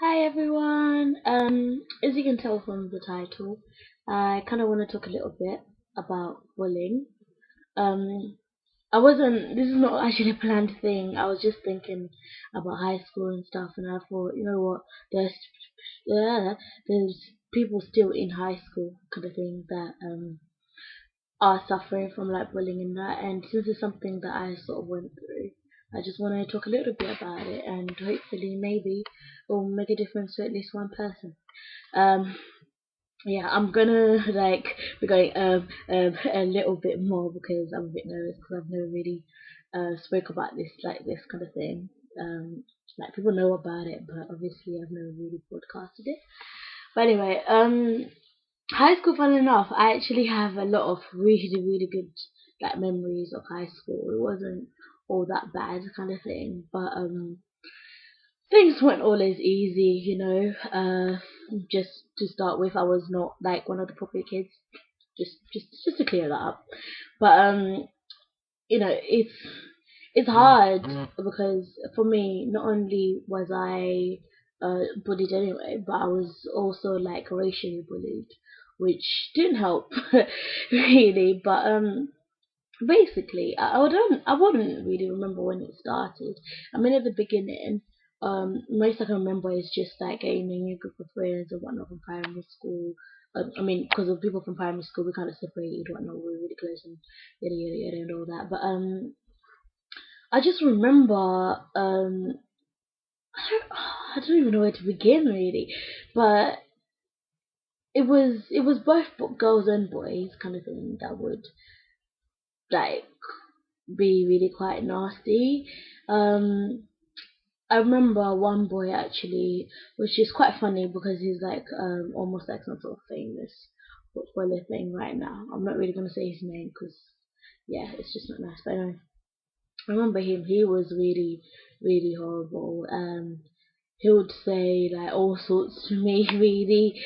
Hi everyone. As you can tell from the title, I kind of want to talk a little bit about bullying. Um, I wasn't. This is not actually a planned thing. I was just thinking about high school and stuff, and I thought, you know what? There's there's people still in high school kind of thing that are suffering from like bullying and that. And since it's something that I sort of went through, I just want to talk a little bit about it, and hopefully maybe it will make a difference to at least one person. Um, yeah, I'm gonna like be going a little bit more because I'm a bit nervous because I've never really spoke about this kind of thing. Like people know about it, but obviously I've never really broadcasted it. But anyway, high school, fun enough, I actually have a lot of really good like memories of high school. It wasn't all that bad kind of thing, but things weren't always easy, you know. Just to start with, I was not like one of the popular kids. Just to clear that up. But you know, it's hard because for me, not only was I bullied anyway, but I was also like racially bullied, which didn't help really. But basically, I wouldn't really remember when it started. I mean, at the beginning, most I can remember is just like getting a new group of friends and whatnot from primary school. I mean, because of people from primary school, we kind of separated, whatnot, we were really close and yada yada yada and all that. But I just remember, I don't even know where to begin really, but it was both girls and boys kind of thing that would like be really quite nasty. Um, I remember one boy actually, which is quite funny because he's like almost like some sort of famous footballer thing right now. I'm not really gonna say his name because yeah, it's just not nice. But anyway, I remember him. He was really horrible. He would say like all sorts to me, really,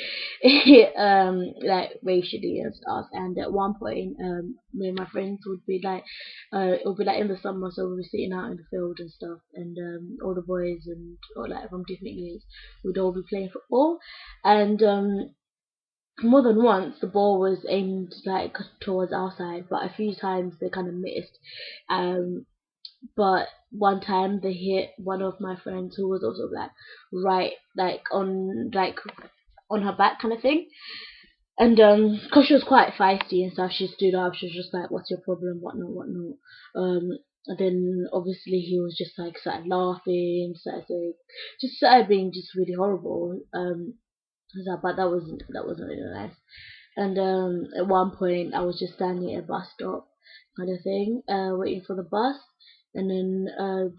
like racially and stuff. And at one point, me and my friends would be like, it would be like in the summer, so we were sitting out in the field and stuff, and all the boys and or like from different years would all be playing football, and more than once the ball was aimed like towards our side, but a few times they kind of missed. Um, but one time they hit one of my friends who was also black right like on her back kind of thing, and cause she was quite feisty and stuff, she stood up, she was just like, what's your problem, whatnot. And then obviously he was just like started laughing, started saying, just started being just really horrible. So, but that wasn't really nice. And at one point, I was just standing at a bus stop, kind of thing, waiting for the bus. And then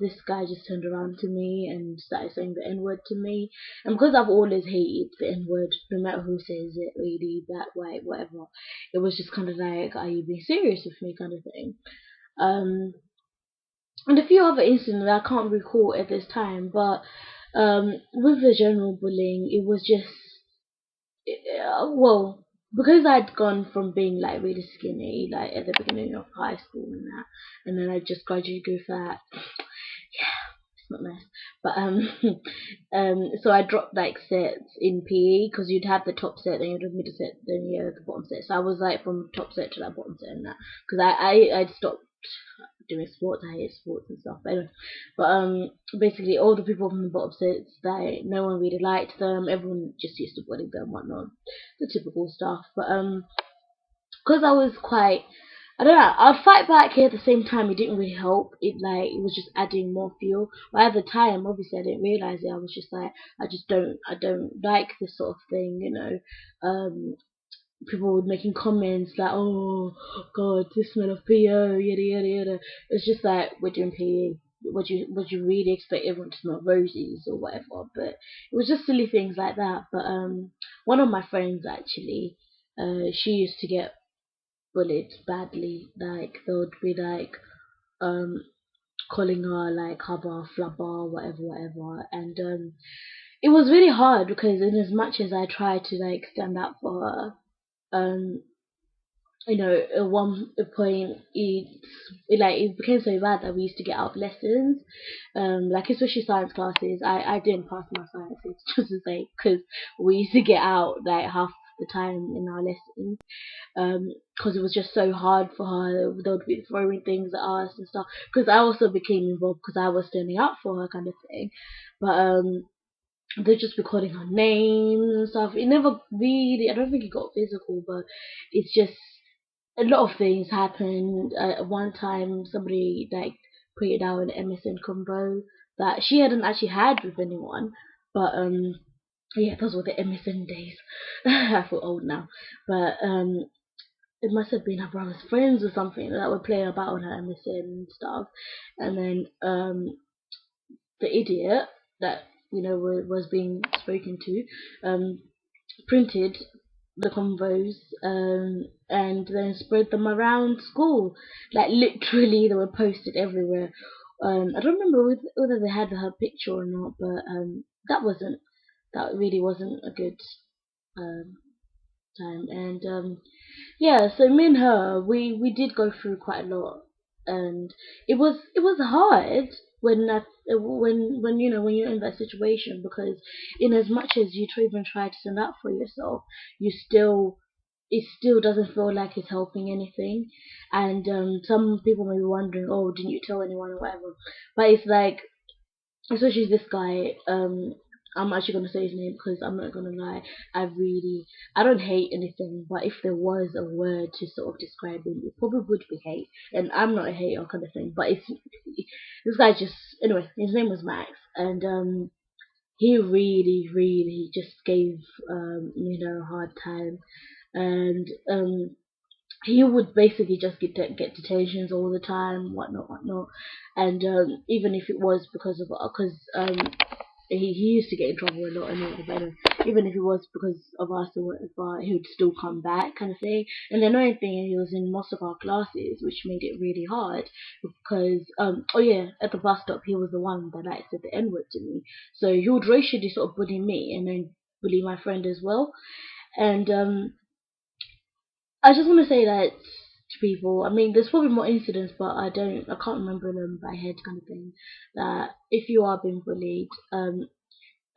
this guy just turned around to me and started saying the N word to me. And because I've always hated the N word, no matter who says it, really, black, white, whatever, it was just kind of like, are you being serious with me, kind of thing. Um, and a few other incidents that I can't recall at this time, but with the general bullying, it was just well, because I'd gone from being like really skinny, like at the beginning of high school and that, and then I just gradually grew fat. Yeah, it's not nice. But so I dropped like sets in PE because you'd have the top set, then you'd have middle set, then you have the bottom set. So I was like from top set to that bottom set and that because I'd stopped doing sports. I hate sports and stuff. But anyway, but basically all the people from the bottom sets, like no one really liked them. Everyone just used to bully them, whatnot, the typical stuff. But because I was quite, I don't know, I'd fight back here at the same time. It didn't really help. It was just adding more fuel. But at the time, obviously, I didn't realize it. I was just like, I don't like this sort of thing, you know. People would making comments like, "Oh God, this smell of PO, yada yada yada." It's just like we're doing PE. Would you really expect everyone to smell roses or whatever? But it was just silly things like that. But one of my friends actually, she used to get bullied badly. Like they would be like um calling her like hubba flubber whatever, and it was really hard because in as much as I tried to like stand up for her, um at one point it became so bad that we used to get out of lessons, like especially science classes. I didn't pass my sciences just to say, because we used to get out like half the time in our lessons, because it was just so hard for her. They would be throwing things at us and stuff. Because I also became involved because I was standing up for her, kind of thing. But they'd just be calling her names and stuff. It never really, I don't think it got physical, but it's just a lot of things happened. At one time, somebody like put it out an MSN combo that she hadn't actually had with anyone, but yeah, those were the MSN days. I feel old now, but it must have been her brother's friends or something that were playing about on her MSN and stuff, and then the idiot that was being spoken to um printed the convos, and then spread them around school. Like literally, they were posted everywhere. I don't remember whether they had her picture or not, but that really wasn't a good um, time. And yeah, so me and her, we did go through quite a lot, and it was hard when when you're in that situation, because in as much as you even try to stand up for yourself, you still it still doesn't feel like it's helping anything. And some people may be wondering, oh, didn't you tell anyone or whatever? But it's like, especially this guy. I'm actually gonna say his name because I'm not gonna lie. I don't hate anything, but if there was a word to sort of describe him, it probably would be hate. And I'm not a hater kind of thing, but it's this guy just anyway. His name was Max, and he really, really just gave a hard time, and he would basically just get detentions all the time, whatnot. And even if it was because of because he used to get in trouble a lot anyway, but even if it was because of us or whatever, he would still come back, kind of thing. And the annoying thing, he was in most of our classes, which made it really hard because oh yeah, at the bus stop, he was the one that like said the N word to me, so he would racially sort of bully me and then bully my friend as well. And I just want to say that to people. I mean, there's probably more incidents, but I can't remember them by head, kind of thing. That if you are being bullied,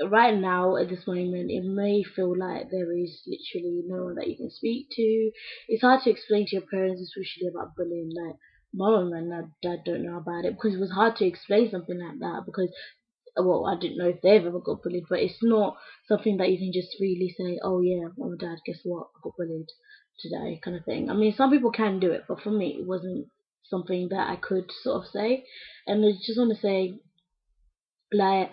right now at this moment, it may feel like there is literally no one that you can speak to. It's hard to explain to your parents, especially about bullying. Like my mom and my dad don't know about it because it was hard to explain something like that because well, I didn't know if they've ever got bullied, but it's not something that you can just really say, oh yeah, mom and dad, guess what, I got bullied today, kind of thing. I mean, some people can do it, but for me, it wasn't something that I could sort of say. And I just want to say, like,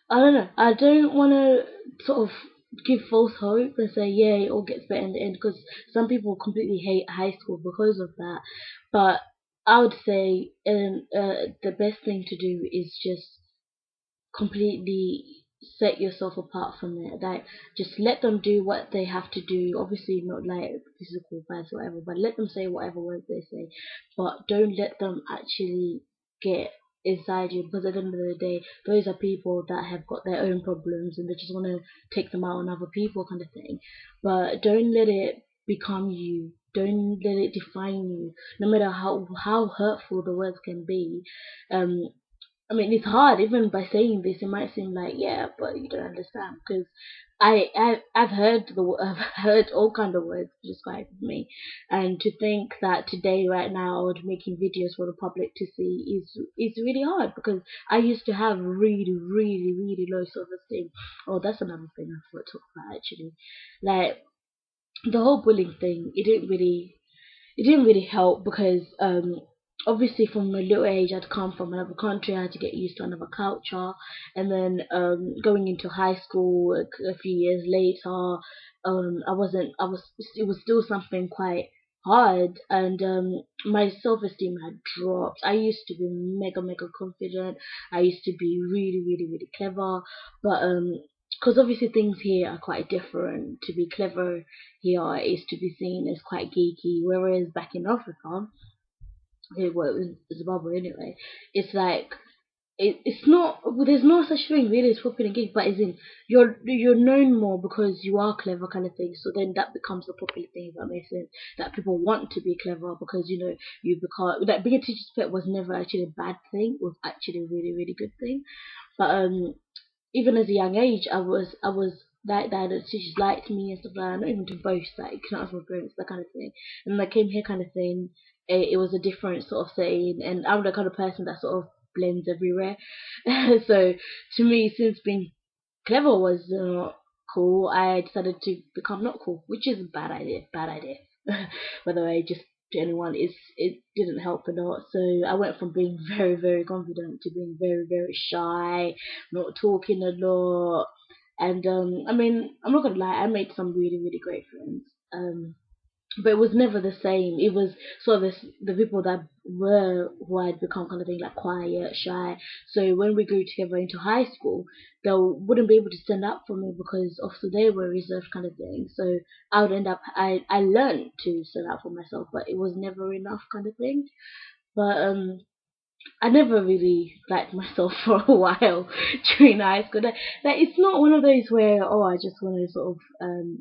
I don't know, I don't want to sort of give false hope and say, yeah, it all gets better in the end, because some people completely hate high school because of that. But I would say the best thing to do is just completely set yourself apart from it. Like just let them do what they have to do. Obviously not like physical violence or whatever, but let them say whatever words they say. But don't let them actually get inside you, because at the end of the day, those are people that have got their own problems and they just want to take them out on other people, kind of thing. But don't let it become you. Don't let it define you, no matter how hurtful the words can be. Um, I mean, it's hard. Even by saying this, it might seem like, yeah, but you don't understand, because I've heard I've heard all kind of words described me, and to think that today, right now, I would be making videos for the public to see is really hard, because I used to have really, really, really low self-esteem. Oh, that's another thing I thought to talk about actually. Like the whole bullying thing, it didn't really help because obviously from a little age I'd come from another country, I had to get used to another culture, and then going into high school a few years later, I was it was still something quite hard, and my self-esteem had dropped. I used to be mega mega confident, I used to be really really really clever, but because obviously things here are quite different. To be clever here is to be seen as quite geeky, whereas back in Africa, okay, well, in Zimbabwe anyway, it's like it's not, well, there's no such thing really as popular engagement, but as in you're known more because you are clever kind of thing. So then that becomes the popular thing, if that makes sense. That people want to be clever because you become that. Being a teacher's pet was never actually a bad thing. It was actually a really really good thing. But even as a young age, I was that the teachers liked me and stuff like that. Not even to boast, like not as my parents, that kind of thing. And when I came here, kind of thing, it was a different sort of setting, and I'm the kind of person that sort of blends everywhere. So to me, since being clever was not cool, I decided to become not cool, which is a bad idea. Bad idea. By the way, just to anyone, it didn't help a lot. So I went from being very very confident to being very very shy, not talking a lot. And I mean, I'm not gonna lie, I made some really really great friends. But it was never the same. It was sort of the people that were who I'd become kind of thing, like quiet, shy. So when we grew together into high school, they wouldn't be able to stand up for me because also they were reserved kind of thing. So I would end up I learned to stand up for myself, but it was never enough kind of thing. But I never really liked myself for a while during high school. That it's not one of those where I just want to sort of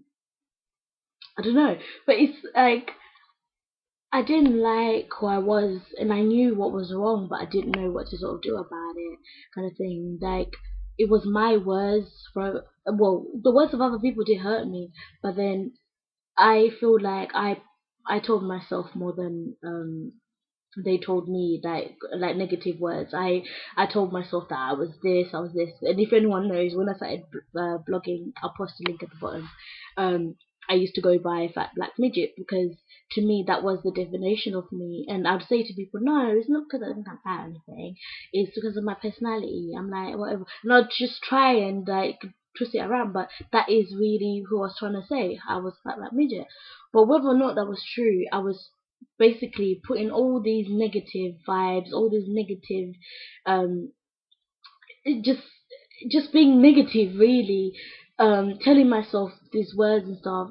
I don't know, but it's like I didn't like who I was, and I knew what was wrong, but I didn't know what to sort of do about it, kind of thing. Like it was my words for well, the words of other people did hurt me, but then I feel like I told myself more than they told me like negative words. I told myself that I was this, and if anyone knows, when I started blogging, I'll post a link at the bottom. Um, I used to go by Fat Black Midget because to me that was the definition of me, and I'd say to people, no, it's not because I think I'm fat or anything. It's because of my personality. I'm like whatever, and I'd just try and like twist it around, but that is really who I was trying to say. I was Fat Black Midget, but whether or not that was true, I was basically putting all these negative vibes, all these negative, um, it just being negative, really, telling myself these words and stuff,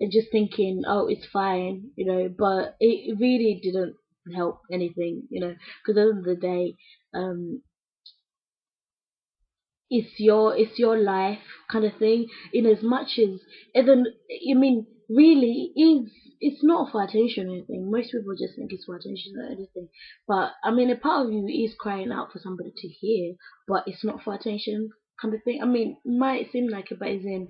and just thinking, oh, it's fine, but it really didn't help anything, because at the end of the day, um, it's your life kind of thing. In as much as and then I mean really is it's not for attention or anything. Most people just think it's for attention or anything. But I mean a part of you is crying out for somebody to hear, but it's not for attention kind of thing. I mean it might seem like it, but as in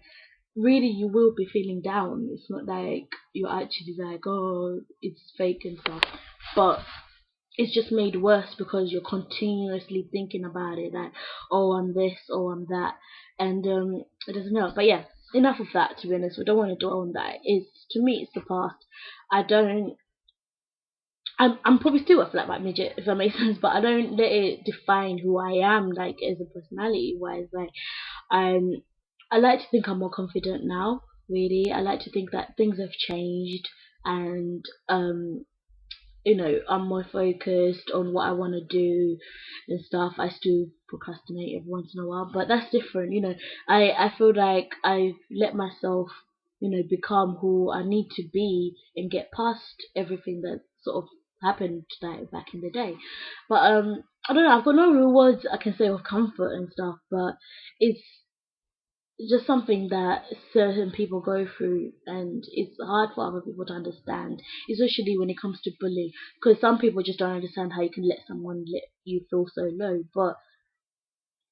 really you will be feeling down. It's not like you're actually like, oh, it's fake and stuff. But it's just made worse because you're continuously thinking about it, like, oh, I'm this, oh, I'm that, and it doesn't help. But yeah, enough of that. To be honest, we don't want to dwell on that. It's to me, it's the past. I don't. I'm probably still a flat back midget, if that makes sense, but I don't let it define who I am, like as a personality wise. Like, um, I like to think I'm more confident now. Really, I like to think that things have changed, and I'm more focused on what I want to do and stuff. I still procrastinate every once in a while, but that's different. I feel like I've let myself, become who I need to be and get past everything that sort of happened like back in the day. But I don't know. I've got no real words I can say of comfort and stuff, but it's just something that certain people go through, and it's hard for other people to understand, especially when it comes to bullying, because some people just don't understand how you can let someone let you feel so low. But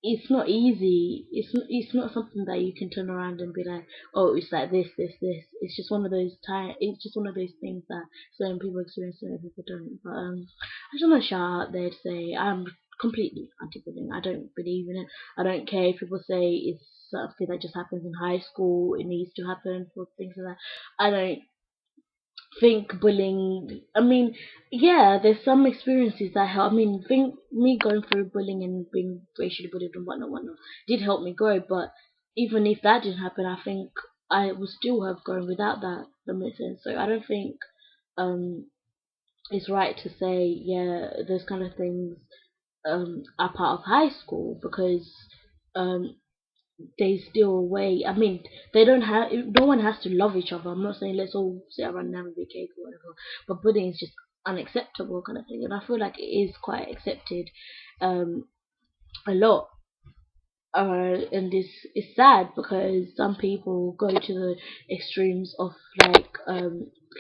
it's not easy. It's not something that you can turn around and be like, oh, it's like this. It's just one of those things that certain people experience, certain people don't. But I just want to shout out there to say I'm completely anti-bullying. I don't believe in it. I don't care if people say it's something that just happens in high school. It needs to happen for things like that. I don't think bullying. I mean, yeah, there's some experiences that help. I mean, think me going through bullying and being racially bullied and whatnot did help me grow. But even if that didn't happen, I think I would still have grown without that. That makes sense. So I don't think um it's right to say yeah those kind of things are part of high school because um they steal away. I mean, they don't have. No one has to love each other. I'm not saying let's all sit around and have a big cake or whatever. But bullying is just unacceptable kind of thing, and I feel like it is quite accepted. Um, a lot. And this is sad because some people go to the extremes of like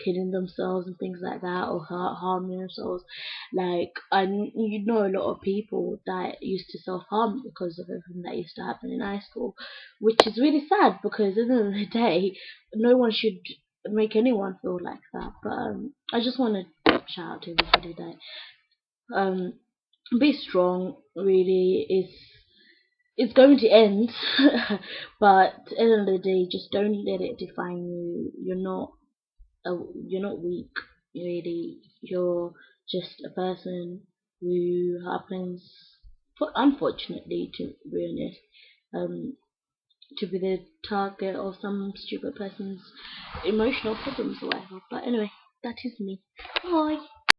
killing themselves and things like that, or harming themselves. Like a lot of people that used to self harm because of everything that used to happen in high school, which is really sad because at the end of the day, no one should make anyone feel like that. But I just want to shout out to everybody that be strong. Really, it's going to end, but at the end of the day, just don't let it define you. You're not weak. Really, you're just a person who happens, unfortunately, to be honest, um, to be the target of some stupid person's emotional problems or whatever. But anyway, that is me. Bye.